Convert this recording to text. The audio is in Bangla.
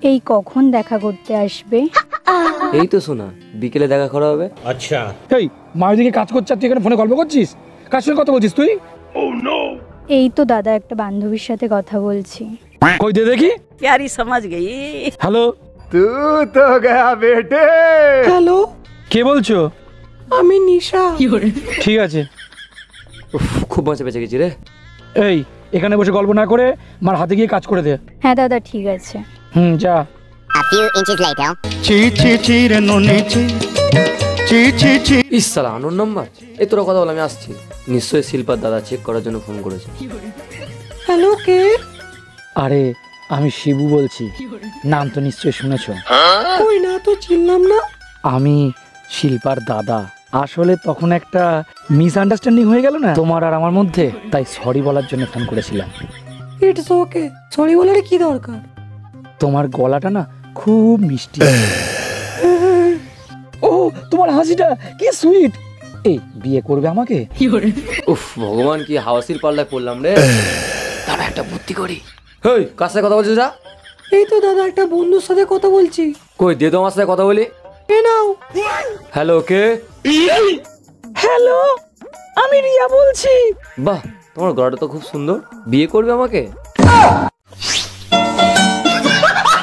এই কখন দেখা করতে আসবে? এই তো শোনা, বিকেলে দেখা করা হবে। আচ্ছা, এই মায়ের দিকে কাজ করছিস, তুই এখানে ফোনে গল্প করছিস? কার সঙ্গে কথা বলছিস তুই? এই তো দাদা একটা বান্ধবীর সাথে কথা বলছি। কই দে দেখি। प्यारी समझ गई। হ্যালো, तू तो गया बेटे। হ্যালো, কে বলছো? আমি নিশা। ঠিক আছে। উফ, খুব মজা পেঁচে গেছি রে। এই এখানে বসে গল্প না করে মার হাতে গিয়ে কাজ করে দে। হ্যাঁ দাদা ঠিক আছে। যা। A few inches later. ইস সালা, আনোর নাম্বার। এই তোরা কথা বল, আমি আসছি। নিশ্চয়ই শিল্পার দাদা চেক করার জন্য ফোন করেছে। হ্যালো, কে? আরে আমি শিবু বলছি, নাম তো নিশ্চয়ই শুনেছো। কই না তো, চিনলাম না। আমি শিল্পার দাদা। আসলে তখন একটা মিসআন্ডারস্ট্যান্ডিং হয়ে গেল না তোমার আর আমার মধ্যে, তাই সরি বলার জন্য ফোন করেছিলাম। ইটস ওকে, সরি বলার কি দরকার? তোমার গলাটা না খুব মিষ্টি। ও তোমার হাসিটা কি সুইট। এই বিয়ে করবে আমাকে? উফ ভগবান, কি হাওয়াসির পাল্লায় পড়লাম রে। দাঁড়া, একটা বুদ্ধি করি। হেই, কার সাথে কথা বলছিস? এই তো দাদা একটা বন্ধুর সাথে কথা বলছি। কই দে তো আমার সাথে কথা বলি। এ নাও। হ্যালো, কে? হ্যালো, আমি রিয়া বলছি। বাহ, তোমার গলাটা তো খুব সুন্দর। বিয়ে করবে আমাকে?